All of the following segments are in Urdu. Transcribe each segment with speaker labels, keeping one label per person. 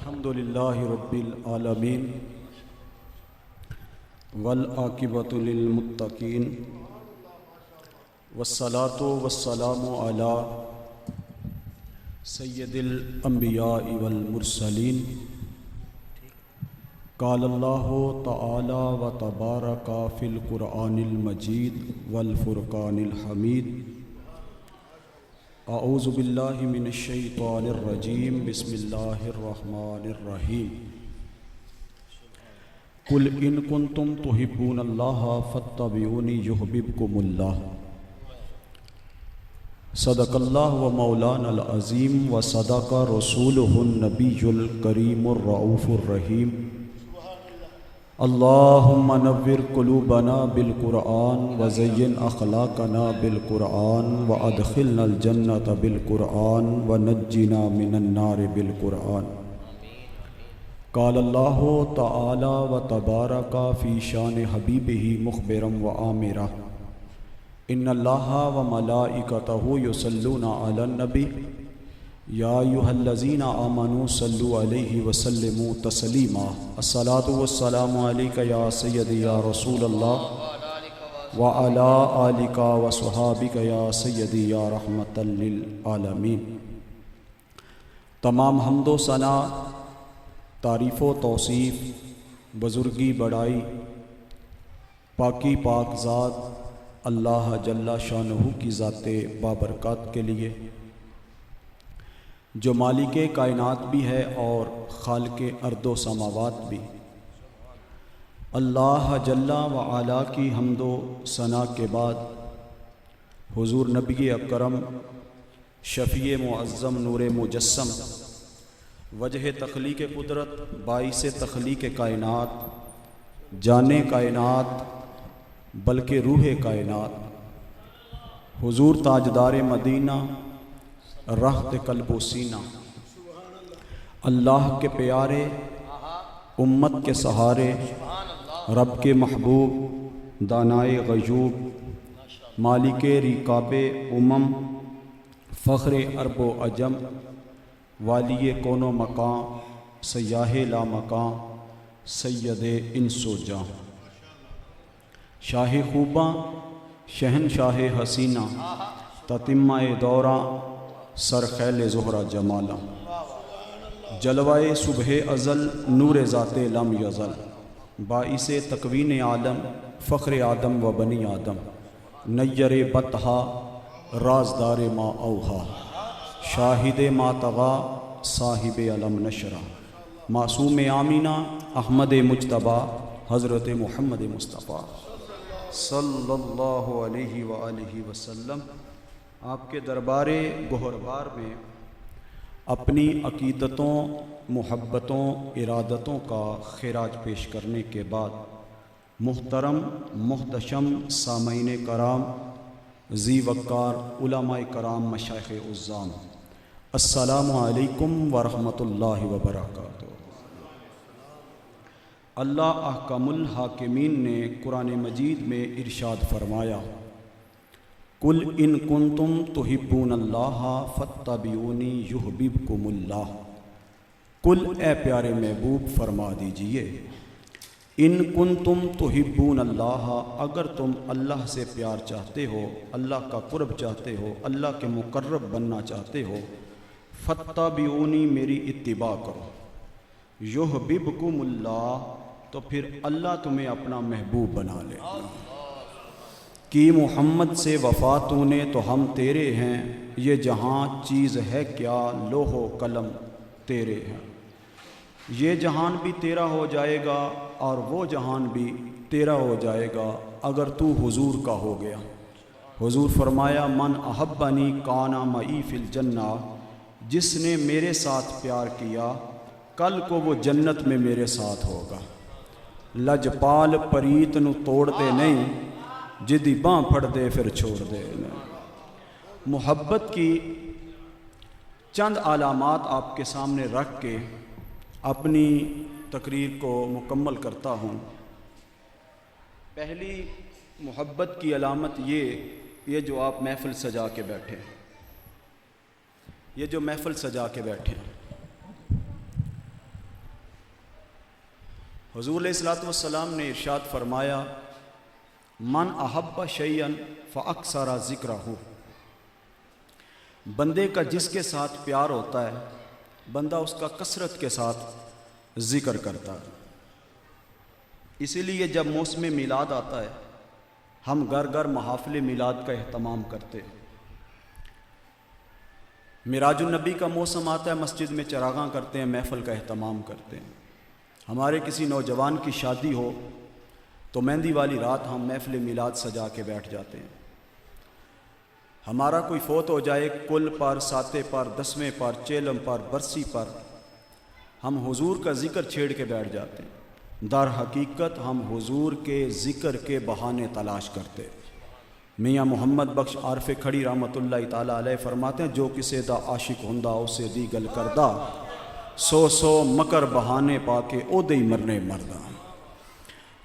Speaker 1: الحمد للہ رب العالمین والعاقبۃ للمتقین والصلاۃ والسلام علی سید الانبیاء والمرسلین قال اللہ تعالی و تبارک فی القرآن المجید والفرقان الحمید اعوذ باللہ من الشیطان الرجیم بسم اللہ الرحمن الرحیم قل ان کنتم تحبون اللہ فاتبعونی یحببکم اللہ صدق اللہ و مولانا العظیم و صدق رسولہ النبی الکریم الرؤوف الرحیم اللہم نور قلوبنا بالقرآن وزین اخلاقنا بالقرآن وادخلنا الجنة بالقرآن ونجنا من النار بالقرآن قال اللہ تعالی و تبارک فی شان حبیبہ مخبرا و آمرا ان اللہ و ملائکتہ یصلون علی النبی یا ایھا الذین آمنوا صلوا علیہ وسلموا تسلیما الصلاۃ والسلام علیک یا سیدی یا رسول اللہ وعلی آلک وصحابک یا سیدی یا رحمۃ للعالمین۔ تمام حمد و ثنا، تعریف و توصیف، بزرگی بڑائی پاکی پاک ذات اللہ جل شانہ کی ذات بابرکات کے لیے، جو مالک کائنات بھی ہے اور خالق ارض و سماوات بھی۔ اللہ جل و علا کی حمد و ثنا کے بعد حضور نبی اکرم شفیع معظم نور مجسم وجہ تخلیق قدرت باعث تخلیق کائنات جان کائنات بلکہ روح کائنات حضور تاجدار مدینہ رحت قلب و سینہ، اللہ کے پیارے امت کے سہارے رب کے محبوب دانائے غیوب مالک رکاب امم فخر عرب و عجم والی کون و مکان سیاہ لا مکان سید انس و جاں، شاہ خوباں شہنشاہ حسینہ تتمہ دوراں سرخیل زہرہ جمالا، جلوائے صبح ازل نور ذات لم یزل، باعث تکوین عالم فخر آدم و بنی آدم، نیر بطحا رازدار ما اوہا، شاہد ما طغا صاحب علم نشرہ، معصوم آمینہ احمد مجتبیٰ حضرت محمد مصطفیٰ صلی اللہ علیہ وآلہ وسلم۔ آپ کے دربار گہربار میں اپنی عقیدتوں محبتوں ارادتوں کا خراج پیش کرنے کے بعد محترم محتشم سامعین کرام ذی وقار علماء کرام مشائخ عظام، السلام علیکم ورحمۃ اللہ وبرکاتہ۔ اللہ احکم الحاکمین نے قرآن مجید میں ارشاد فرمایا، قل ان کنتم تحبون اللہ فاتبعونی یحببکم اللہ۔ قل اے پیارے محبوب فرما دیجئے، ان کنتم تحبون اللہ، اگر تم اللہ سے پیار چاہتے ہو، اللہ کا قرب چاہتے ہو، اللہ کے مقرب بننا چاہتے ہو، فاتبعونی میری اتباع کرو، یحببکم اللہ تو پھر اللہ تمہیں اپنا محبوب بنا لے گا۔ کی محمد سے وفا تو نے تو ہم تیرے ہیں، یہ جہاں چیز ہے کیا لوح و قلم تیرے ہیں، یہ جہان بھی تیرا ہو جائے گا اور وہ جہان بھی تیرا ہو جائے گا اگر تو حضور کا ہو گیا۔ حضور فرمایا، من احبنی کان معی فی الجنہ، جس نے میرے ساتھ پیار کیا کل کو وہ جنت میں میرے ساتھ ہوگا۔ لجپال پریت نو توڑ دے نہیں، جدی باں پھڑ دے پھر چھوڑ دے۔ محبت کی چند علامات آپ کے سامنے رکھ کے اپنی تقریر کو مکمل کرتا ہوں۔ پہلی محبت کی علامت یہ جو آپ محفل سجا کے بیٹھے، یہ جو محفل سجا کے بیٹھے، حضور علیہ الصلوۃ والسلام نے ارشاد فرمایا من احب شیئا فاکثر ذکرہ، بندے کا جس کے ساتھ پیار ہوتا ہے بندہ اس کا کثرت کے ساتھ ذکر کرتا ہے۔ اسی لیے جب موسم میلاد آتا ہے ہم گھر گھر محافل میلاد کا اہتمام کرتے ہیں۔ معراج النبی کا موسم آتا ہے، مسجد میں چراغاں کرتے ہیں، محفل کا اہتمام کرتے ہیں۔ ہمارے کسی نوجوان کی شادی ہو تو مہندی والی رات ہم محفل میلاد سجا کے بیٹھ جاتے ہیں۔ ہمارا کوئی فوت ہو جائے، کل پر، ساتے پر، دسویں پر، چیلم پر، برسی پر ہم حضور کا ذکر چھیڑ کے بیٹھ جاتے ہیں۔ در حقیقت ہم حضور کے ذکر کے بہانے تلاش کرتے ہیں۔ میاں محمد بخش عارف کھڑی رحمۃ اللہ تعالیٰ علیہ فرماتے ہیں جو کسے دا عاشق ہوندا اسے دی گل کردہ، سو سو مکر بہانے پا کے او دے مرنے مردہ۔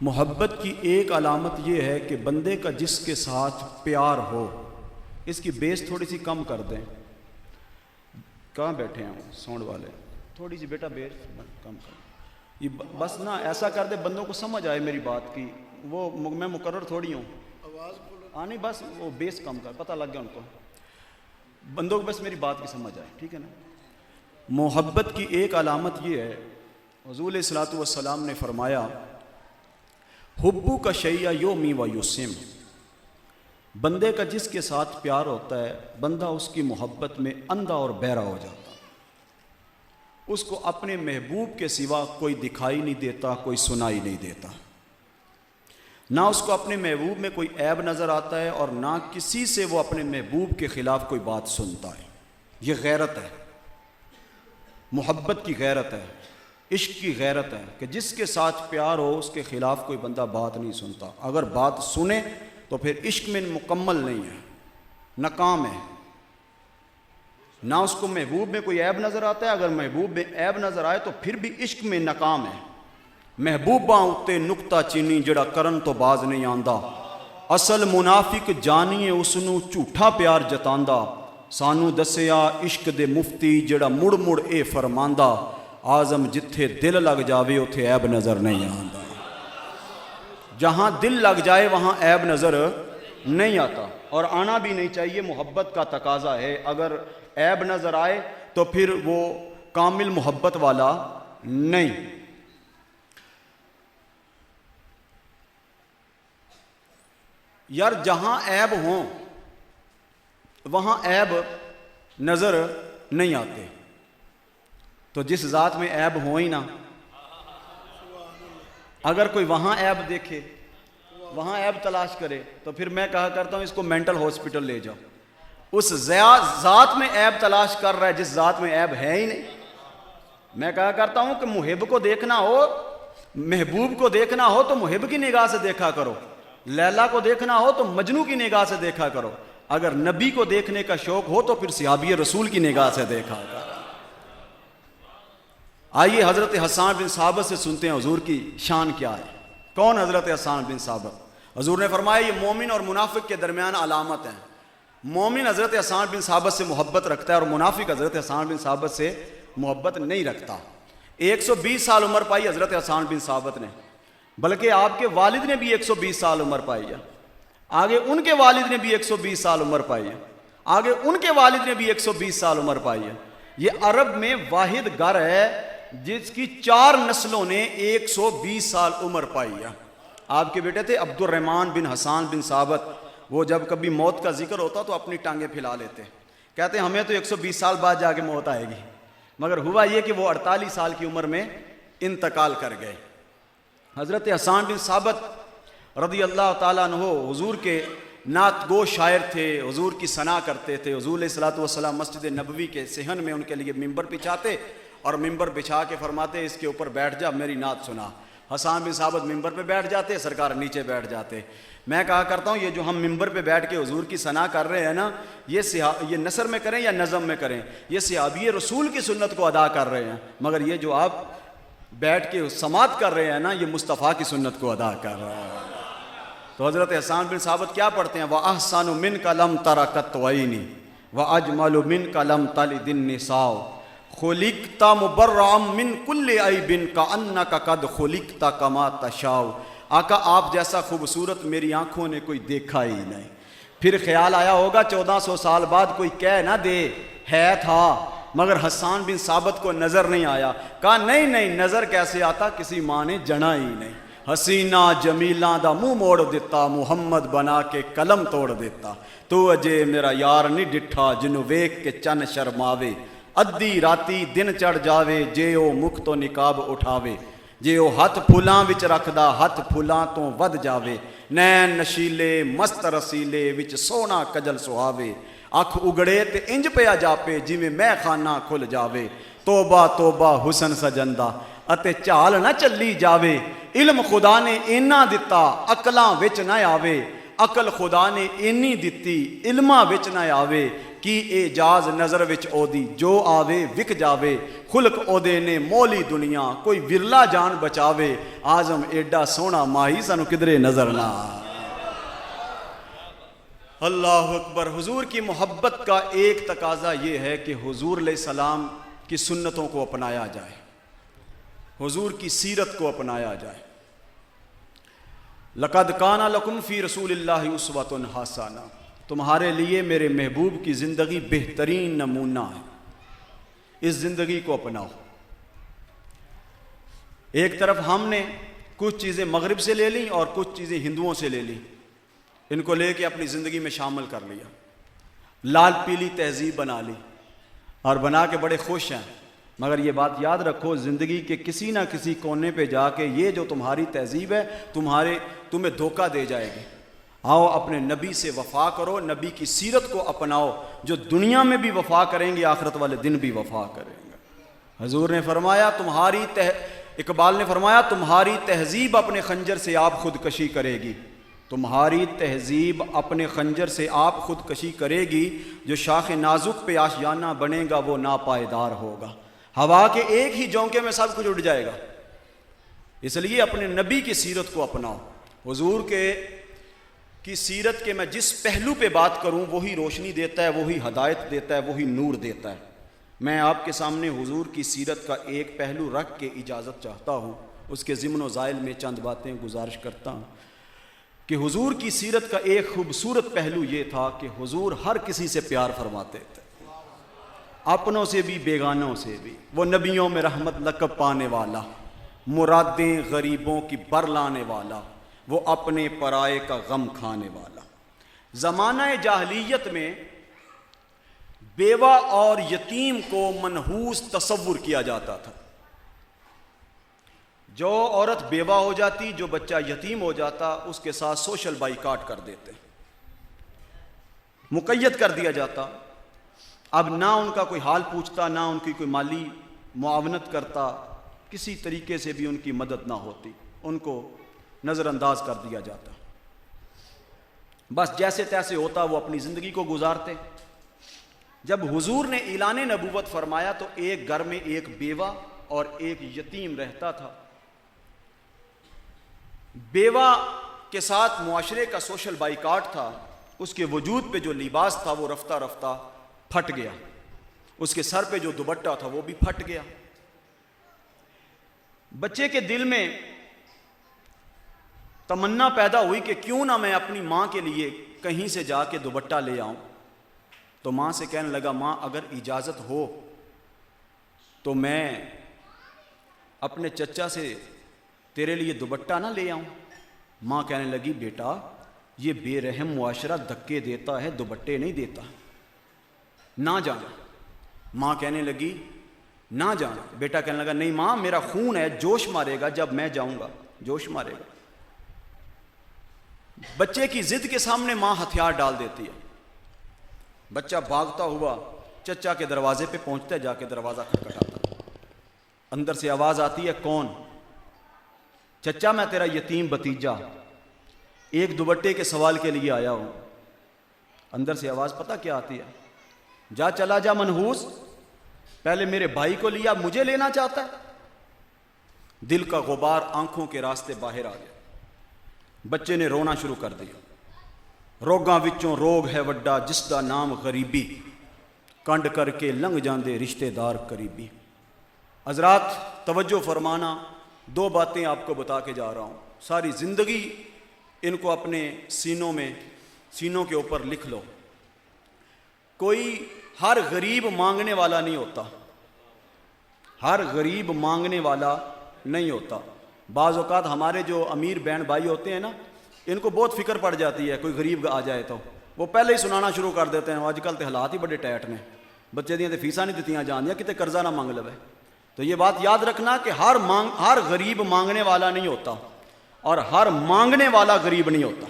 Speaker 1: محبت کی ایک علامت یہ ہے کہ بندے کا جس کے ساتھ پیار ہو، اس کی بیس تھوڑی سی کم کر دیں۔ کہاں بیٹھے ہیں ساؤنڈ والے؟ تھوڑی سی بیٹا بیس کم کر، یہ بس نا ایسا کر دے بندوں کو سمجھ آئے میری بات کی، وہ میں مقرر تھوڑی ہوں، نہیں بس وہ بیس کم کر، پتہ لگ گیا ان کو، بندوں کو بس میری بات کی سمجھ آئے، ٹھیک ہے نا۔ محبت کی ایک علامت یہ ہے، حضور علیہ الصلوۃ والسلام نے فرمایا حبو کا شیء یومی و یسم، بندے کا جس کے ساتھ پیار ہوتا ہے بندہ اس کی محبت میں اندھا اور بہرا ہو جاتا، اس کو اپنے محبوب کے سوا کوئی دکھائی نہیں دیتا، کوئی سنائی نہیں دیتا، نہ اس کو اپنے محبوب میں کوئی عیب نظر آتا ہے اور نہ کسی سے وہ اپنے محبوب کے خلاف کوئی بات سنتا ہے۔ یہ غیرت ہے، محبت کی غیرت ہے، عشق کی غیرت ہے کہ جس کے ساتھ پیار ہو اس کے خلاف کوئی بندہ بات نہیں سنتا، اگر بات سنے تو پھر عشق میں مکمل نہیں ہے، ناکام ہے۔ نہ اس کو محبوب میں کوئی عیب نظر آتا ہے، اگر محبوب میں عیب نظر آئے تو پھر بھی عشق میں ناکام ہے۔ محبوباں اُتے نکتہ چینی جڑا کرن تو باز نہیں آندا، اصل منافق جانیے اس نو جھوٹا پیار جتاندا، سانو دسیا عشق دے مفتی جڑا مڑ مڑ اے فرماندا، آزم جتھے دل لگ جاوے اتھے عیب نظر نہیں آندا۔ جہاں دل لگ جائے وہاں عیب نظر نہیں آتا، اور آنا بھی نہیں چاہیے، محبت کا تقاضا ہے۔ اگر عیب نظر آئے تو پھر وہ کامل محبت والا نہیں۔ یار جہاں عیب ہوں وہاں عیب نظر نہیں آتے، تو جس ذات میں عیب ہو ہی نہ، اگر کوئی وہاں عیب دیکھے، وہاں عیب تلاش کرے، تو پھر میں کہا کرتا ہوں اس کو مینٹل ہاسپٹل لے جاؤ۔ اس ذات میں عیب تلاش کر رہا ہے جس ذات میں عیب ہے ہی نہیں۔ میں کہا کرتا ہوں کہ محب کو دیکھنا ہو، محبوب کو دیکھنا ہو تو محب کی نگاہ سے دیکھا کرو، لیلا کو دیکھنا ہو تو مجنو کی نگاہ سے دیکھا کرو، اگر نبی کو دیکھنے کا شوق ہو تو پھر صحابی رسول کی نگاہ سے دیکھا کرو۔ آئیے حضرت حسان بن ثابت سے سنتے ہیں حضور کی شان کیا ہے۔ کون حضرت حسان بن ثابت؟ حضور نے فرمایا یہ مومن اور منافق کے درمیان علامت ہیں۔ مومن حضرت حسان بن ثابت سے محبت رکھتا ہے اور منافق حضرت حسان بن ثابت سے محبت نہیں رکھتا۔ 120 سال عمر پائی حضرت حسان بن ثابت نے، بلکہ آپ کے والد نے بھی 120 سال عمر پائی ہے، آگے ان کے والد نے بھی 120 سال عمر پائی ہے، آگے ان کے والد نے بھی 120 سال عمر پائی ہے۔ یہ عرب میں واحد گھر ہے جس کی 4 نسلوں نے 120 سال عمر پائی ہے۔ آپ کے بیٹے تھے عبد الرحمن بن حسان بن ثابت، وہ جب کبھی موت کا ذکر ہوتا تو اپنی ٹانگیں پھیلا لیتے، کہتے ہمیں تو 120 سال بعد جا کے موت آئے گی، مگر ہوا یہ کہ وہ 48 سال کی عمر میں انتقال کر گئے۔ حضرت حسان بن ثابت رضی اللہ تعالیٰ عنہ حضور کے نعت گو شاعر تھے، حضور کی ثنا کرتے تھے۔ حضور علیہ الصلوۃ والسلام مسجد نبوی کے صحن میں ان کے لیے ممبر بچھاتے اور ممبر بچھا کے فرماتے اس کے اوپر بیٹھ جا میری نعت سنا۔ حسان بن ثابت ممبر پہ بیٹھ جاتے، سرکار نیچے بیٹھ جاتے۔ میں کہا کرتا ہوں یہ جو ہم ممبر پہ بیٹھ کے حضور کی ثنا کر رہے ہیں نا، یہ نثر میں کریں یا نظم میں کریں، یہ صحابی رسول کی سنت کو ادا کر رہے ہیں، مگر یہ جو آپ بیٹھ کے سماعت کر رہے ہیں نا، یہ مصطفیٰ کی سنت کو ادا کر رہے ہیں۔ تو حضرت حسان بن ثابت کیا پڑھتے ہیں؟ وَأَحْسَنُ مِنْكَ لَمْ تَرَ قَطْ عَيْنِي وَأَجْمَلُ مِنْكَ لَمْ تَلِدِ النِّسَاءُ خلقتا مبرأ من کل عیب کأنک قد خلقتا کما تشاء، آقا آپ جیسا خوبصورت میری آنکھوں نے کوئی دیکھا ہی نہیں۔ پھر خیال آیا ہوگا 1400 سال بعد کوئی کہہ نہ دے ہے تھا، مگر حسان بن ثابت کو نظر نہیں آیا۔ کہا نہیں نہیں، نظر کیسے آتا، کسی ماں نے جنا ہی نہیں۔ حسینہ جمیلاں دا منہ موڑ دیتا، محمد بنا کے قلم توڑ دیتا۔ تو اجے میرا یار نہیں ڈٹھا، جنوں ویکھ کے چن شرماوے۔ ادھی راتی دن چڑھ جاوے، جے او مکھ تو نقاب اٹھاوے۔ جے او ہاتھ پھلاں وچ رکھدا، ہاتھ پھلاں تو ود جاوے۔ نین نشیلے مست رسیلے، وچ سونا کجل سہاوے۔ اکھ اگڑے تے انج پیا جاپے، جویں میں خانہ کھل جاوے۔ توبہ توبہ حسن سجندہ، اتے چال نہ چلی جاوے۔ علم خدا نے اینا دتا، عقلاں وچ نہ آوے۔ عقل خدا نے اینی دتی، علماں وچ نہ آوے۔ کی اعجاز نظر وچ او دی، جو آوے وک جاوے۔ خلق او دے نے مولی دنیا، کوئی ورلا جان بچاوے۔ آزم ایڈا سونا ماہی سانو کدرے نظر نہ آئے۔ اللہ اکبر۔ حضور کی محبت کا ایک تقاضا یہ ہے کہ حضور علیہ السلام کی سنتوں کو اپنایا جائے، حضور کی سیرت کو اپنایا جائے۔ لقد کان لکم فی رسول اللہ اسوۃ حسنہ، تمہارے لیے میرے محبوب کی زندگی بہترین نمونہ ہے، اس زندگی کو اپناؤ۔ ایک طرف ہم نے کچھ چیزیں مغرب سے لے لیں اور کچھ چیزیں ہندوؤں سے لے لیں، ان کو لے کے اپنی زندگی میں شامل کر لیا، لال پیلی تہذیب بنا لی اور بنا کے بڑے خوش ہیں۔ مگر یہ بات یاد رکھو، زندگی کے کسی نہ کسی کونے پہ جا کے یہ جو تمہاری تہذیب ہے تمہیں دھوکہ دے جائے گی۔ آؤ اپنے نبی سے وفا کرو، نبی کی سیرت کو اپناؤ، جو دنیا میں بھی وفا کریں گے آخرت والے دن بھی وفا کریں گے۔ حضور نے فرمایا اقبال نے فرمایا تمہاری تہذیب اپنے خنجر سے آپ خودکشی کرے گی، تمہاری تہذیب اپنے خنجر سے آپ خودکشی کرے گی۔ جو شاخ نازک پہ آشیانہ بنے گا وہ ناپائیدار ہوگا، ہوا کے ایک ہی جھونکے میں سب کچھ اڑ جائے گا۔ اس لیے اپنے نبی کی سیرت کو اپناؤ۔ حضور کی سیرت کے میں جس پہلو پہ بات کروں وہی روشنی دیتا ہے، وہی ہدایت دیتا ہے، وہی نور دیتا ہے۔ میں آپ کے سامنے حضور کی سیرت کا ایک پہلو رکھ کے اجازت چاہتا ہوں، اس کے ضمن و ذائل میں چند باتیں گزارش کرتا ہوں کہ حضور کی سیرت کا ایک خوبصورت پہلو یہ تھا کہ حضور ہر کسی سے پیار فرماتے تھے، اپنوں سے بھی بیگانوں سے بھی۔ وہ نبیوں میں رحمت لقب پانے والا، مرادیں غریبوں کی بر لانے والا، وہ اپنے پرائے کا غم کھانے والا۔ زمانہ جاہلیت میں بیوہ اور یتیم کو منحوس تصور کیا جاتا تھا۔ جو عورت بیوہ ہو جاتی، جو بچہ یتیم ہو جاتا، اس کے ساتھ سوشل بائیکاٹ کر دیتے، مقید کر دیا جاتا۔ اب نہ ان کا کوئی حال پوچھتا، نہ ان کی کوئی مالی معاونت کرتا، کسی طریقے سے بھی ان کی مدد نہ ہوتی، ان کو نظر انداز کر دیا جاتا۔ بس جیسے تیسے ہوتا وہ اپنی زندگی کو گزارتے۔ جب حضور نے اعلان نبوت فرمایا تو ایک گھر میں ایک بیوہ اور ایک یتیم رہتا تھا۔ بیوہ کے ساتھ معاشرے کا سوشل بائیکاٹ تھا، اس کے وجود پہ جو لباس تھا وہ رفتہ رفتہ پھٹ گیا، اس کے سر پہ جو دوپٹہ تھا وہ بھی پھٹ گیا۔ بچے کے دل میں تمنا پیدا ہوئی کہ کیوں نہ میں اپنی ماں کے لیے کہیں سے جا کے دوپٹہ لے آؤں۔ تو ماں سے کہنے لگا، ماں اگر اجازت ہو تو میں اپنے چچا سے تیرے لیے دوپٹہ نہ لے آؤں۔ ماں کہنے لگی، بیٹا یہ بے رحم معاشرہ دھکے دیتا ہے، دوپٹے نہیں دیتا، نہ جانا۔ ماں کہنے لگی نہ جانا۔ بیٹا کہنے لگا، نہیں ماں میرا خون ہے، جوش مارے گا جب میں جاؤں گا، جوش مارے گا۔ بچے کی ضد کے سامنے ماں ہتھیار ڈال دیتی ہے۔ بچہ بھاگتا ہوا چچا کے دروازے پہ پہنچتا ہے، جا کے دروازہ کھٹکھٹاتا، اندر سے آواز آتی ہے، کون؟ چچا میں تیرا یتیم بھتیجا ایک دوپٹے کے سوال کے لیے آیا ہوں۔ اندر سے آواز پتہ کیا آتی ہے؟ جا چلا جا منحوس، پہلے میرے بھائی کو لیا، مجھے لینا چاہتا ہے۔ دل کا غبار آنکھوں کے راستے باہر آ گیا۔ بچے نے رونا شروع کر دیا۔ روگاں وچوں روگ ہے وڈا جس دا نام غریبی، کنڈ کر کے لنگ جاندے رشتے دار قریبی۔ حضرات توجہ فرمانا، دو باتیں آپ کو بتا کے جا رہا ہوں، ساری زندگی ان کو اپنے سینوں کے اوپر لکھ لو۔ کوئی ہر غریب مانگنے والا نہیں ہوتا، ہر غریب مانگنے والا نہیں ہوتا۔ بعض اوقات ہمارے جو امیر بہن بھائی ہوتے ہیں نا، ان کو بہت فکر پڑ جاتی ہے، کوئی غریب آ جائے تو وہ پہلے ہی سنانا شروع کر دیتے ہیں، آج کل تو حالات ہی بڑے ٹائٹ نے، بچے دیاں تے فیساں نہیں دتیاں جاندیاں، کتے قرضہ نہ مانگ لوے۔ تو یہ بات یاد رکھنا کہ ہر غریب مانگنے والا نہیں ہوتا، اور ہر مانگنے والا غریب نہیں ہوتا۔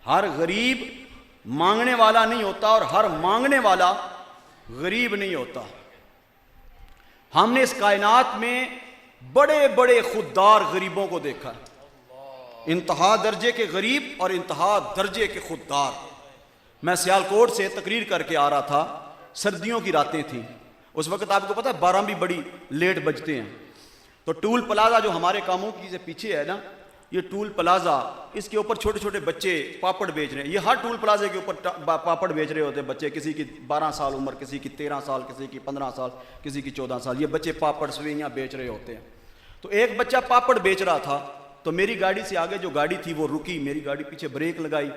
Speaker 1: ہر غریب مانگنے والا نہیں ہوتا اور ہر مانگنے والا غریب نہیں ہوتا۔ ہم نے اس کائنات میں بڑے بڑے خوددار غریبوں کو دیکھا، انتہا درجے کے غریب اور انتہا درجے کے خوددار۔ میں سیالکوٹ سے تقریر کر کے آ رہا تھا، سردیوں کی راتیں تھیں، اس وقت آپ کو پتہ ہے 12 بھی بڑی لیٹ بجتے ہیں۔ تو ٹول پلازا جو ہمارے کاموں کی سے پیچھے ہے نا، یہ ٹول پلازا، اس کے اوپر چھوٹے چھوٹے بچے پاپڑ بیچ رہے ہیں۔ یہ ہر ٹول پلازے کے اوپر پاپڑ بیچ رہے ہوتے ہیں بچے، کسی کی 12 سال عمر، کسی کی 13 سال، کسی کی 15 سال، کسی کی 14 سال، یہ بچے پاپڑ سوئیاں بیچ رہے ہوتے ہیں۔ تو ایک بچہ پاپڑ بیچ رہا تھا، تو میری گاڑی سے آگے جو گاڑی تھی وہ رکی، میری گاڑی پیچھے بریک لگائی،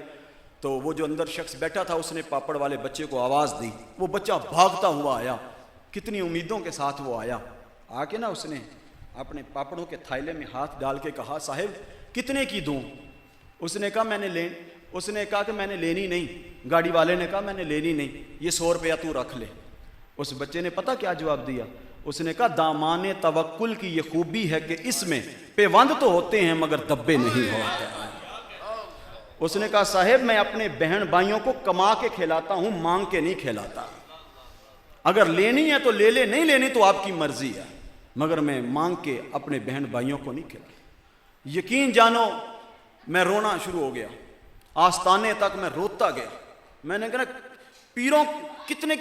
Speaker 1: تو وہ جو اندر شخص بیٹھا تھا اس نے پاپڑ والے بچے کو آواز دی، وہ بچہ بھاگتا ہوا آیا، کتنی امیدوں کے ساتھ وہ آیا، آ کے نا اس نے اپنے پاپڑوں کے تھیلے میں ہاتھ ڈال کے کہا، صاحب کتنے کی دوں؟ اس نے کہا کہ میں نے لینی نہیں۔ گاڑی والے نے کہا میں نے لینی نہیں، یہ 100 روپیہ تو رکھ لے۔ اس بچے نے پتہ کیا جواب دیا؟ اس نے کہا دامان توکل کی یہ خوبی ہے کہ اس میں پیوند تو ہوتے ہیں مگر دبے نہیں ہوتے۔ اس نے کہا صاحب میں اپنے بہن بھائیوں کو کما کے کھلاتا ہوں، مانگ کے نہیں کھلاتا۔ اگر لینی ہے تو لے لے، نہیں لینی تو آپ کی مرضی ہے، مگر میں مانگ کے اپنے بہن بھائیوں کو نہیں کھلاتا۔ یقین جانو میں رونا شروع ہو گیا، آستانے تک میں روتا گیا۔ میں نے کہا پیروں، کتنے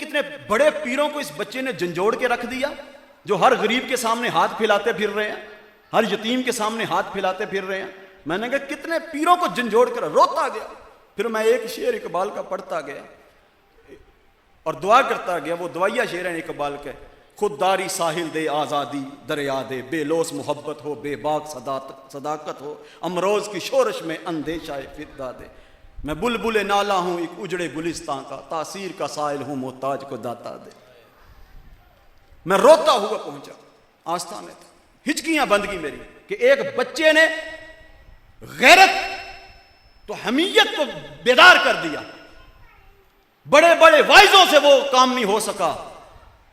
Speaker 1: بڑے پیروں کو اس بچے نے جھنجھوڑ کے رکھ دیا، جو ہر غریب کے سامنے ہاتھ پھیلاتے پھر رہے ہیں، ہر یتیم کے سامنے ہاتھ پھیلاتے پھر رہے ہیں۔ میں نے کہا کتنے پیروں کو جھنجھوڑ کر، روتا گیا۔ پھر میں ایک شعر اقبال کا پڑھتا گیا اور دعا کرتا گیا، وہ دعائیا شعر ہیں اقبال کے، خودداری ساحل دے آزادی دریا دے، بے لوس محبت ہو بے باک صداقت ہو، امروز کی شورش میں اندیشہ فدا دے، میں بلبل نالا ہوں ایک اجڑے گلستان کا، تاثیر کا سائل ہوں محتاج کو داتا دے۔ میں روتا ہوا پہنچا آستانے تک، ہچکیاں بند کی میری کہ ایک بچے نے غیرت تو حمیت کو بیدار کر دیا۔ بڑے بڑے وائزوں سے وہ کام نہیں ہو سکا،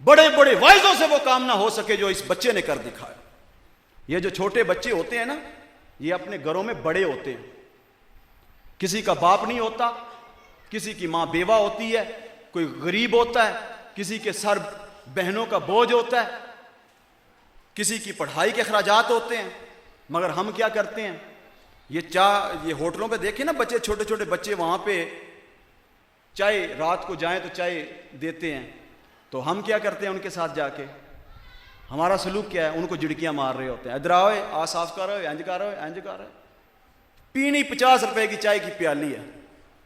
Speaker 1: بڑے بڑے وائزوں سے وہ کام نہ ہو سکے جو اس بچے نے کر دکھایا۔ یہ جو چھوٹے بچے ہوتے ہیں نا، یہ اپنے گھروں میں بڑے ہوتے ہیں، کسی کا باپ نہیں ہوتا، کسی کی ماں بیوہ ہوتی ہے، کوئی غریب ہوتا ہے، کسی کے سر بہنوں کا بوجھ ہوتا ہے، کسی کی پڑھائی کے اخراجات ہوتے ہیں، مگر ہم کیا کرتے ہیں؟ یہ ہوٹلوں پہ دیکھیں نا بچے، چھوٹے چھوٹے بچے وہاں پہ چائے رات کو جائیں تو چائے دیتے ہیں، تو ہم کیا کرتے ہیں ان کے ساتھ جا کے؟ ہمارا سلوک کیا ہے؟ ان کو جھڑکیاں مار رہے ہوتے ہیں، ادھر آؤ، آ صاف کر رہے ہو، انج کر رہے ہو، انج کر رہے ہو۔ پینی 50 روپے کی چائے کی پیالی ہے،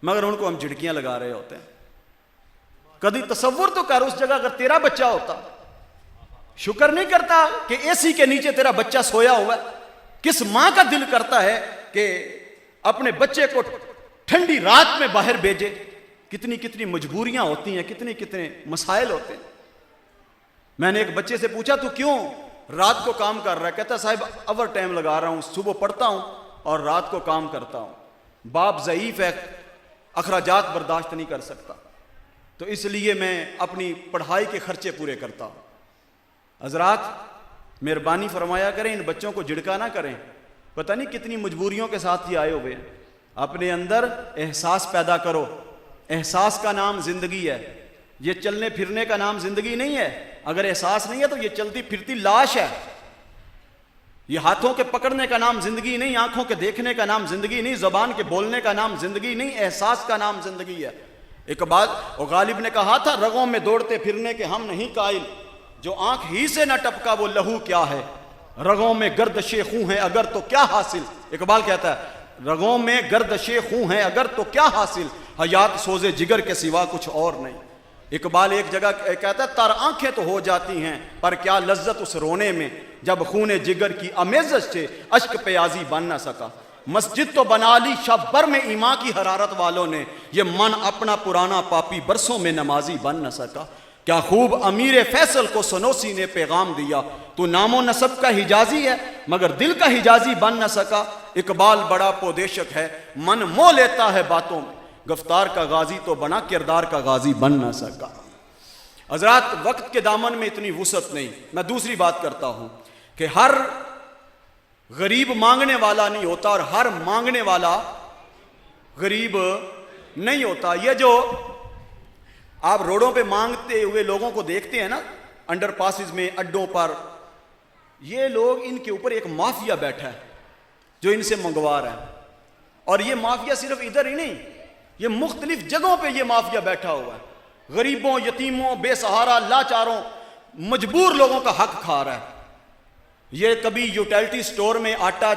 Speaker 1: مگر ان کو ہم جھڑکیاں لگا رہے ہوتے ہیں۔ کبھی تصور تو کر، اس جگہ اگر تیرا بچہ ہوتا، شکر نہیں کرتا کہ اے سی کے نیچے تیرا بچہ سویا ہوا ہے؟ کس ماں کا دل کرتا ہے کہ اپنے بچے کو ٹھنڈی رات میں باہر بھیجے؟ کتنی مجبوریاں ہوتی ہیں، کتنے مسائل ہوتے ہیں۔ میں نے ایک بچے سے پوچھا تو کیوں رات کو کام کر رہا ہے؟ کہتا صاحب اوور ٹائم لگا رہا ہوں، صبح پڑھتا ہوں اور رات کو کام کرتا ہوں، باپ ضعیف ہے، اخراجات برداشت نہیں کر سکتا، تو اس لیے میں اپنی پڑھائی کے خرچے پورے کرتا ہوں۔ حضرات مہربانی فرمایا کریں، ان بچوں کو جھڑکا نہ کریں، پتہ نہیں کتنی مجبوریوں کے ساتھ یہ آئے ہوئے ہیں۔ اپنے اندر احساس پیدا کرو، احساس کا نام زندگی ہے، یہ چلنے پھرنے کا نام زندگی نہیں ہے۔ اگر احساس نہیں ہے تو یہ چلتی پھرتی لاش ہے۔ یہ ہاتھوں کے پکڑنے کا نام زندگی نہیں، آنکھوں کے دیکھنے کا نام زندگی نہیں، زبان کے بولنے کا نام زندگی نہیں، احساس کا نام زندگی ہے۔ ایک بات غالب نے کہا تھا، رگوں میں دوڑتے پھرنے کے ہم نہیں قائل، جو آنکھ ہی سے نہ ٹپکا وہ لہو کیا ہے، رگوں میں گردش خوں ہے اگر تو کیا حاصل۔ اقبال کہتا ہے رگوں میں گردش خوں ہے اگر تو کیا حاصل، حیات سوز جگر کے سوا کچھ اور نہیں۔ اقبال ایک جگہ کہتا ہے تر آنکھیں تو ہو جاتی ہیں پر کیا لذت اس رونے میں جب خون جگر کی امیزش سے اشک پیازی بن نہ سکا۔ مسجد تو بنا لی شب بر میں ایمان کی حرارت والوں نے، یہ من اپنا پرانا پاپی برسوں میں نمازی بن نہ سکا۔ کیا خوب امیر فیصل کو سنوسی نے پیغام دیا، تو نام و نسب کا حجازی ہے مگر دل کا حجازی بن نہ سکا۔ اقبال بڑا پودیشک ہے، من مو لیتا ہے باتوں میں، گفتار کا غازی تو بنا کردار کا غازی بن نہ سکا۔ حضرات وقت کے دامن میں اتنی وسعت نہیں۔ میں دوسری بات کرتا ہوں کہ ہر غریب مانگنے والا نہیں ہوتا اور ہر مانگنے والا غریب نہیں ہوتا۔ یہ جو آپ روڈوں پہ مانگتے ہوئے لوگوں کو دیکھتے ہیں نا، انڈر پاسز میں، اڈوں پر، یہ لوگ، ان کے اوپر ایک مافیا بیٹھا ہے جو ان سے منگوا رہا ہے۔ اور یہ مافیا صرف ادھر ہی نہیں، یہ مختلف جگہوں پہ یہ مافیا بیٹھا ہوا ہے، غریبوں، یتیموں، بے سہارا، لاچاروں، مجبور لوگوں کا حق کھا رہا ہے۔ یہ کبھی یوٹیلٹی سٹور میں آٹا،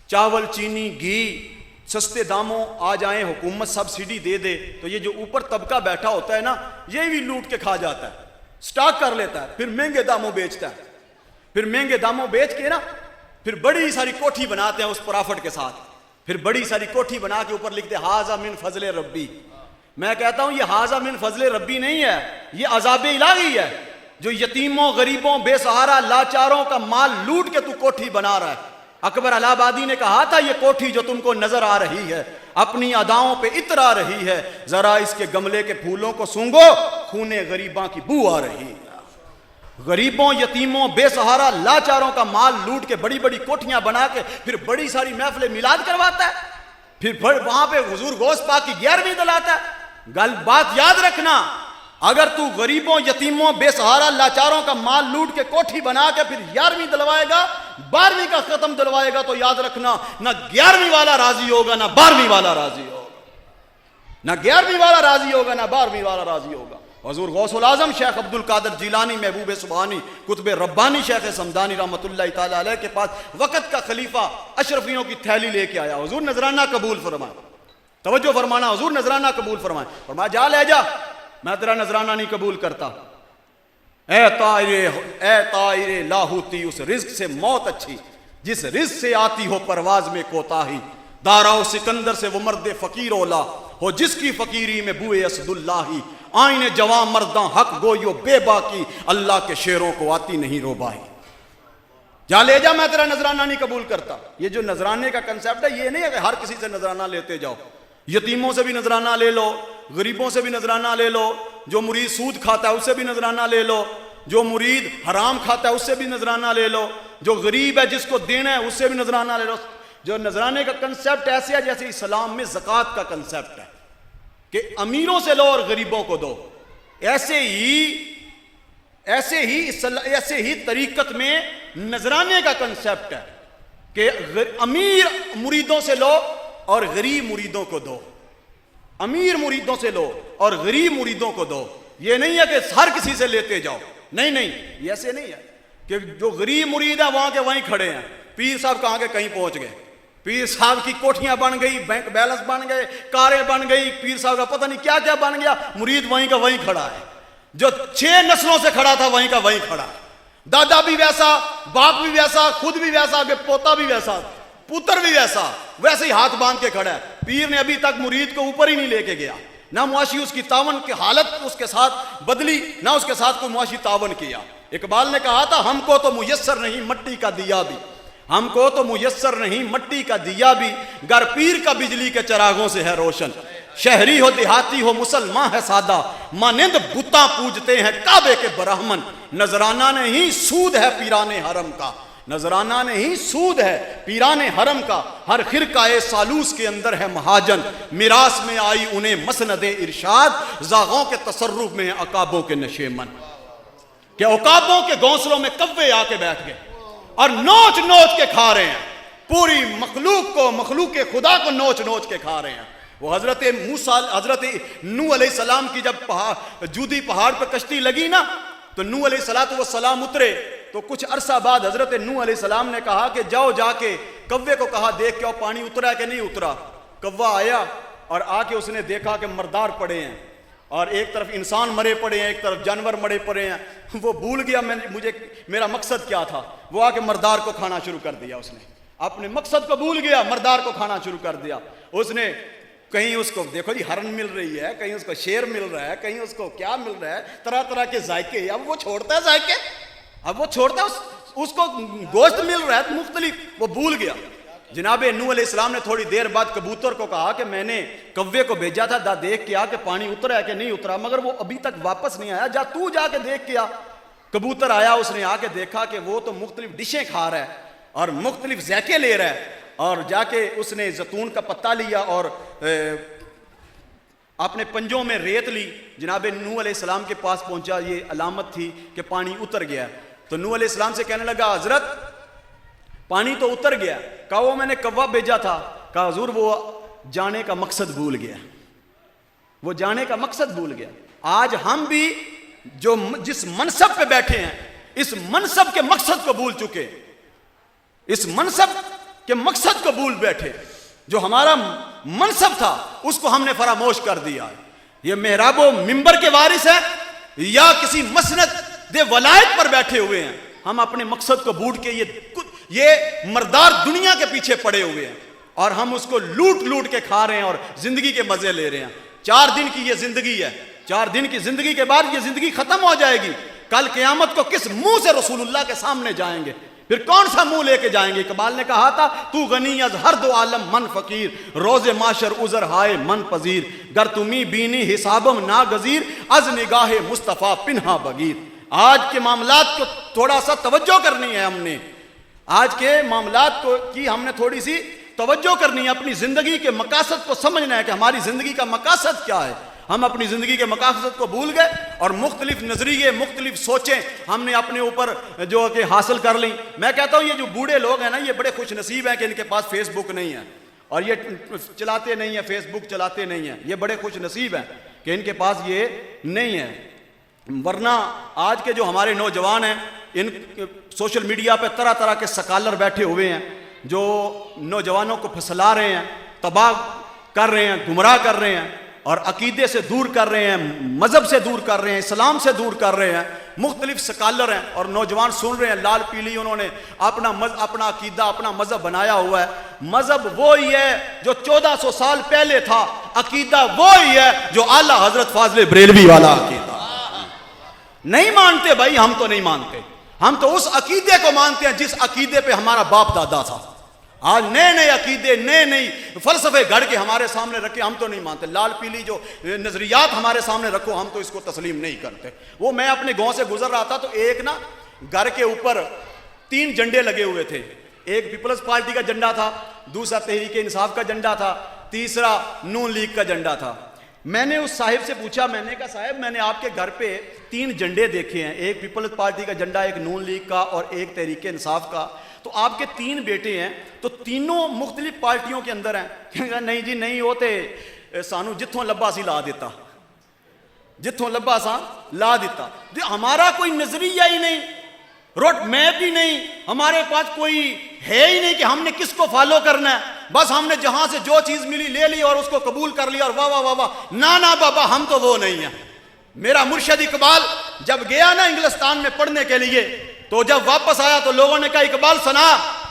Speaker 1: چاول، چینی، گھی سستے داموں آ جائیں، حکومت سبسڈی دے دے، تو یہ جو اوپر طبقہ بیٹھا ہوتا ہے نا، یہ بھی لوٹ کے کھا جاتا ہے، سٹاک کر لیتا ہے، پھر مہنگے داموں بیچتا ہے، پھر مہنگے داموں بیچ کے نا پھر بڑی ساری کوٹھی بناتے ہیں اس پرافٹ کے ساتھ، پھر بڑی ساری کوٹھی بنا کے اوپر لکھتے ھذا من فضل ربی۔ میں کہتا ہوں یہ ھذا من فضل ربی نہیں ہے، یہ عذاب الہی ہے، جو یتیموں، غریبوں، بے سہارا، لاچاروں کا مال لوٹ کے تو کوٹھی بنا رہا ہے۔ اکبر الہ آبادی نے کہا تھا یہ کوٹھی جو تم کو نظر آ رہی ہے اپنی اداؤں پہ عطر آ رہی ہے، ذرا اس کے گملے کے پھولوں کو سونگھو، خونے غریباں کی بو آ رہی ہے۔ غریبوں، یتیموں، بے سہارا، لاچاروں کا مال لوٹ کے بڑی بڑی کوٹھیاں بنا کے پھر بڑی ساری محفل میلاد کرواتا ہے، پھر وہاں پہ حضور غوث پاک کی 11ویں دلاتا ہے۔ بات یاد رکھنا، اگر تو غریبوں، یتیموں، بے سہارا، لاچاروں کا مال لوٹ کے کوٹھی بنا کے پھر 11ویں دلوائے گا، 12ویں کا ختم دلوائے گا، تو یاد رکھنا نہ 11ویں والا راضی ہوگا نہ 12ویں والا راضی ہوگا، نہ 11ویں والا راضی ہوگا نہ 12ویں والا راضی ہوگا۔ حضور غوث العظم شیخ عبد القادر جیلانی، محبوب سبحانی، قطب ربانی شیخ سمدانی رحمۃ اللہ تعالی علیہ کے پاس وقت کا خلیفہ اشرفیوں کی تھیلی لے کے آیا، حضور نذرانہ قبول فرمائے، توجہ فرمانا، حضور نذرانہ قبول فرمائے، فرمایا جا لے جا، میں تیرا نذرانہ نہیں قبول کرتا۔ اے طائر لاہوتی، اس رزق سے موت اچھی جس رزق سے آتی ہو پرواز میں کوتاہی، داراؤ سکندر سے وہ مرد فقیر اولا ہو جس کی فقیری میں بوئے اسد اللہ، آئین جوان مرداں حق گویو بے باکی، اللہ کے شیروں کو آتی نہیں روبائی۔ جا لے جا، میں تیرا نذرانہ نہیں قبول کرتا۔ یہ جو نذرانے کا کنسیپٹ ہے، یہ نہیں ہے کہ ہر کسی سے نذرانہ لیتے جاؤ، یتیموں سے بھی نذرانہ لے لو، غریبوں سے بھی نذرانہ لے لو، جو مرید سود کھاتا ہے اس سے بھی نذرانہ لے لو، جو مرید حرام کھاتا ہے اس سے بھی نذرانہ لے لو، جو غریب ہے جس کو دینا ہے اس سے بھی نذرانہ لے لو۔ جو نذرانے کا کنسیپٹ ایسے ہے جیسے اسلام میں زکوٰۃ کا کنسیپٹ ہے کہ امیروں سے لو اور غریبوں کو دو، ایسے ہی طریقت میں نذرانے کا کنسیپٹ ہے کہ امیر مریدوں سے لو اور غریب مریدوں کو دو، امیر مریدوں سے لو اور غریب مریدوں کو دو۔ یہ نہیں ہے کہ ہر کسی سے لیتے جاؤ، نہیں، یہ ایسے نہیں ہے کہ جو غریب مرید ہیں وہاں کے وہیں کھڑے ہیں، پیر صاحب کہاں کے کہیں پہنچ گئے، پیر صاحب کی کوٹھیاں بن گئی، بینک بیلنس بن گئے، کاریں بن گئی، پیر صاحب کا پتہ نہیں کیا کیا بن گیا، مرید وہیں کا وہیں کھڑا ہے، جو 6 نسلوں سے کھڑا تھا وہیں کا وہیں کھڑا ہے، دادا بھی ویسا، باپ بھی ویسا، خود بھی ویسا، کہ پوتا بھی ویسا، پتر بھی ویسا، ویسے ہی ہاتھ باندھ کے کھڑا ہے۔ پیر نے ابھی تک مرید کو اوپر ہی نہیں لے کے گیا، نہ معاشی اس کی تعاون کی حالت اس کے ساتھ بدلی، نہ اس کے ساتھ کوئی معاشی تعاون کیا۔ اقبال نے کہا تھا ہم کو تو میسر نہیں مٹی کا دیا بھی، ہم کو تو میسر نہیں مٹی کا دیا بھی، گر پیر کا بجلی کے چراغوں سے ہے روشن، شہری ہو دیہاتی ہو مسلمان ہے سادہ، مانند بتاں پوجتے ہیں کعبے کے برہمن، نذرانہ نہیں سود ہے پیران حرم کا، نذرانہ نہیں سود ہے پیران حرم کا، ہر خرقہ سالوس کے اندر ہے مہاجن، میراث میں آئی انہیں مسند ارشاد، زاغوں کے تصرف میں ہیں عقابوں کے نشیمن، کہ عقابوں کے گھونسلوں میں کوے آ کے بیٹھ گئے اور نوچ نوچ کے کھا رہے ہیں، پوری مخلوق کو، مخلوق خدا کو نوچ نوچ کے کھا رہے ہیں۔ وہ حضرت نوح علیہ السلام کی جب جودی پہاڑ پہ کشتی لگی نا، تو نوح علیہ السلام اترے، تو کچھ عرصہ بعد حضرت نوح علیہ السلام نے کہا کہ جاؤ جا کے کوے کو کہا دیکھ کے پانی اترا ہے کہ نہیں اترا۔ کوا آیا
Speaker 2: اور آ کے اس نے دیکھا کہ مردار پڑے ہیں اور ایک طرف انسان مرے پڑے ہیں، ایک طرف جانور مرے پڑے ہیں. وہ بھول گیا میرا مقصد کیا تھا. وہ آ کے مردار کو کھانا شروع کر دیا. اس نے اپنے مقصد کو بھول گیا، مردار کو کھانا شروع کر دیا. اس نے کہیں اس کو دیکھو جی ہرن مل رہی ہے، کہیں اس کو شیر مل رہا ہے، کہیں اس کو کیا مل رہا ہے، طرح طرح کے ذائقے. اب وہ چھوڑتا ہے ذائقے، اب وہ چھوڑتا ہے، اس کو گوشت مل رہا ہے مختلف، وہ بھول گیا. جناب نوح علیہ السلام نے تھوڑی دیر بعد کبوتر کو کہا کہ میں نے کوے کو بھیجا تھا دیکھ کے آ کہ پانی اترا ہے کہ نہیں اترا، مگر وہ ابھی تک واپس نہیں آیا، جا کے دیکھ کے آ. کبوتر آیا، اس نے آ کے دیکھا کہ وہ تو مختلف ڈشیں کھا رہا ہے اور مختلف ذائقے لے رہا ہے. اور جا کے اس نے زیتون کا پتا لیا اور اپنے پنجوں میں ریت لی. جناب نوح علیہ السلام کے پاس پہنچا، یہ علامت تھی کہ پانی اتر گیا. تو نوح علیہ السلام سے کہنے لگا حضرت پانی تو اتر گیا. کہا وہ میں نے کوا بھیجا تھا. کہا حضور وہ جانے کا مقصد بھول گیا، وہ جانے کا مقصد بھول گیا. آج ہم بھی جو جس منصب پہ بیٹھے ہیں اس منصب کے مقصد کو بھول چکے، اس منصب کے مقصد کو بھول بیٹھے. جو ہمارا منصب تھا اس کو ہم نے فراموش کر دیا. یہ محراب و منبر کے وارث ہیں یا کسی مسند ولایت پر بیٹھے ہوئے ہیں. ہم اپنے مقصد کو بھول کے یہ مردار دنیا کے پیچھے پڑے ہوئے ہیں اور ہم اس کو لوٹ کے کھا رہے ہیں اور زندگی کے مزے لے رہے ہیں. 4 دن کی یہ زندگی ہے، 4 دن کی زندگی کے بعد یہ زندگی ختم ہو جائے گی. کل قیامت کو کس منہ سے رسول اللہ کے سامنے جائیں گے؟ پھر کون سا منہ لے کے جائیں گے؟ اقبال نے کہا تھا تو غنی از ہر دو عالم من فقیر، روز معاشر عذر ہائے من پذیر، گر تمی بینی حسابم ناگزیر، از نگاہ مصطفیٰ پنہا بگیر. آج کے معاملات کو تھوڑا سا توجہ کرنی ہے. ہم نے آج کے معاملات کو کی ہم نے تھوڑی سی توجہ کرنی ہے. اپنی زندگی کے مقاصد کو سمجھنا ہے کہ ہماری زندگی کا مقاصد کیا ہے. ہم اپنی زندگی کے مقاصد کو بھول گئے اور مختلف نظریے، مختلف سوچیں ہم نے اپنے اوپر جو کہ حاصل کر لیں. میں کہتا ہوں یہ جو بوڑھے لوگ ہیں نا، یہ بڑے خوش نصیب ہیں کہ ان کے پاس فیس بک نہیں ہے اور یہ چلاتے نہیں ہیں، فیس بک چلاتے نہیں ہیں. یہ بڑے خوش نصیب ہیں کہ ان کے پاس یہ نہیں ہے. ورنہ آج کے جو ہمارے نوجوان ہیں، ان سوشل میڈیا پہ طرح طرح کے سکالر بیٹھے ہوئے ہیں جو نوجوانوں کو پھسلا رہے ہیں، تباہ کر رہے ہیں، گمراہ کر رہے ہیں اور عقیدے سے دور کر رہے ہیں، مذہب سے دور کر رہے ہیں، اسلام سے دور کر رہے ہیں. مختلف سکالر ہیں اور نوجوان سن رہے ہیں لال پیلی. انہوں نے اپنا عقیدہ، اپنا مذہب بنایا ہوا ہے. مذہب وہی ہے جو 1400 سال پہلے تھا، عقیدہ وہی ہے جو اعلیٰ حضرت فاضل بریلوی والا عقیدہ. نہیں مانتے بھائی، ہم تو نہیں مانتے. ہم تو اس عقیدے کو مانتے ہیں جس عقیدے پہ ہمارا باپ دادا تھا. آج نئے عقیدے، نئے فلسفے گھڑ کے ہمارے سامنے رکھے، ہم تو نہیں مانتے. لال پیلی جو نظریات ہمارے سامنے رکھو، ہم تو اس کو تسلیم نہیں کرتے. وہ میں اپنے گاؤں سے گزر رہا تھا تو ایک نا گھر کے اوپر 3 جھنڈے لگے ہوئے تھے. ایک پیپلز پارٹی کا جھنڈا تھا، دوسرا تحریک انصاف کا جھنڈا تھا، تیسرا نون لیگ کا جھنڈا تھا. میں نے اس صاحب سے پوچھا، میں نے کہا صاحب میں نے آپ کے گھر پہ 3 جھنڈے دیکھے ہیں، ایک پیپلز پارٹی کا جھنڈا، ایک نون لیگ کا اور ایک تحریک انصاف کا. تو آپ کے 3 بیٹے ہیں تو تینوں مختلف پارٹیوں کے اندر ہیں. نہیں جی نہیں ہوتے، سانو جتھوں لبا سی لا دیتا، جتھوں لبا سا لا دیتا. ہمارا کوئی نظریہ ہی نہیں، روڈ میپ ہی نہیں، ہمارے پاس کوئی ہے ہی نہیں کہ ہم نے کس کو فالو کرنا ہے. بس ہم نے جہاں سے جو چیز ملی لے لی اور اس کو قبول کر لیا اور واہ واہ واہ واہ. نا بابا، ہم تو وہ نہیں ہیں. میرا مرشد اقبال جب گیا نا انگلستان میں پڑھنے کے لیے تو جب واپس آیا تو لوگوں نے کہا اقبال سنا،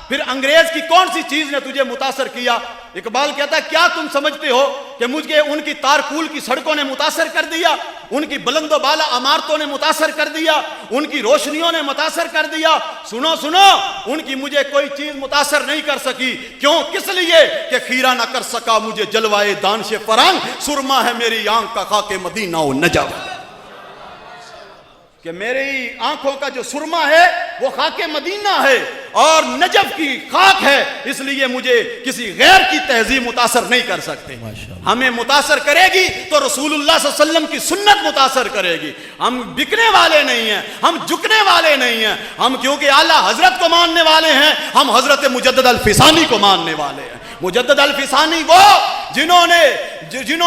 Speaker 2: پھر انگریز کی کون سی چیز نے تجھے متاثر کیا؟ اقبال کہتا ہے کیا تم سمجھتے ہو کہ مجھے ان کی تارکول کی سڑکوں نے متاثر کر دیا، ان کی بلند و بالا عمارتوں نے متاثر کر دیا، ان کی روشنیوں نے متاثر کر دیا؟ سنو ان کی مجھے کوئی چیز متاثر نہیں کر سکی. کیوں؟ کس لیے کہ خیرہ نہ کر سکا مجھے جلوائے دانش فرنگ، سرما ہے میری آنکھ کا خاک مدینہ و نجف. کہ میری آنکھوں کا جو سرما ہے وہ خاک مدینہ ہے اور نجف کی خاک ہے، اس لیے مجھے کسی غیر کی تہذیب متاثر نہیں کر سکتے. ہمیں متاثر کرے گی تو رسول اللہ صلی اللہ علیہ وسلم کی سنت متاثر کرے گی. ہم بکنے والے نہیں ہیں، ہم جھکنے والے نہیں ہیں. ہم کیونکہ اعلیٰ حضرت کو ماننے والے ہیں، ہم حضرت مجدد الفسانی کو ماننے والے ہیں. مجدد الفسانی وہ جنہوں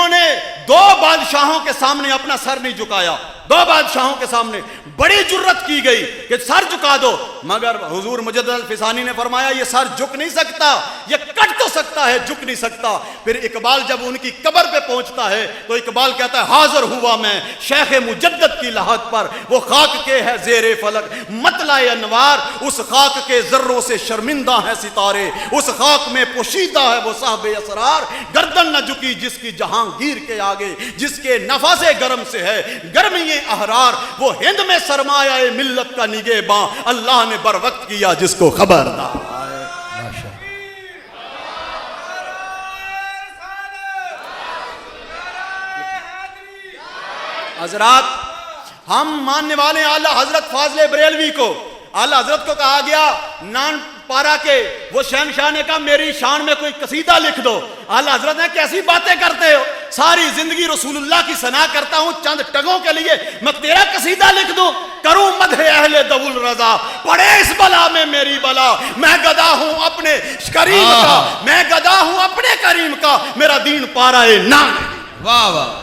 Speaker 2: نے 2 بادشاہوں کے سامنے اپنا سر نہیں جھکایا. دو بادشاہوں کے سامنے بڑی جرت کی گئی کہ سر جھکا دو، مگر حضور مجدد الفسانی نے فرمایا یہ سر جھک نہیں سکتا، یہ کٹ تو سکتا ہے، جھک نہیں سکتا۔ پھر اقبال جب ان کی قبر پہ پہنچتا ہے تو اقبال کہتا ہے حاضر ہوا میں شیخ مجدد کی لحد پر، وہ خاک کے ہے زیر فلک مطلع انوار، اس خاک کے ذروں سے شرمندہ ہے ستارے، اس خاک میں پوشیدہ ہے وہ صاحب اسرار، گردن نہ جھکی جس کی جہانگیر کے آگے، جس کے نفاذ گرم سے ہے گرمی احرار، وہ ہند میں سرمایہ ملت کا نگہباں، اللہ نے بر وقت کیا جس کو خبردار۔ حضرات ہم ماننے والے ہیں اعلیٰ حضرت فاضل بریلوی کو، اعلیٰ حضرت کو کہا گیا نان پارا کے وہ شہنشاہ نے کہا میری شان میں کوئی قصیدہ لکھ دو، اعلیٰ حضرت نے کیسی باتیں کرتے ہو، ساری زندگی رسول اللہ کی ثنا کرتا ہوں، چند ٹگوں کے لیے میں تیرا قصیدہ لکھ دوں، کروں مدح اہل دو الرضا، پڑے اس بلا میں میری بلا، میں گدا ہوں اپنے کریم کا، میں گدا ہوں اپنے کریم کا، میرا دین پارا ہے نام۔
Speaker 3: واہ واہ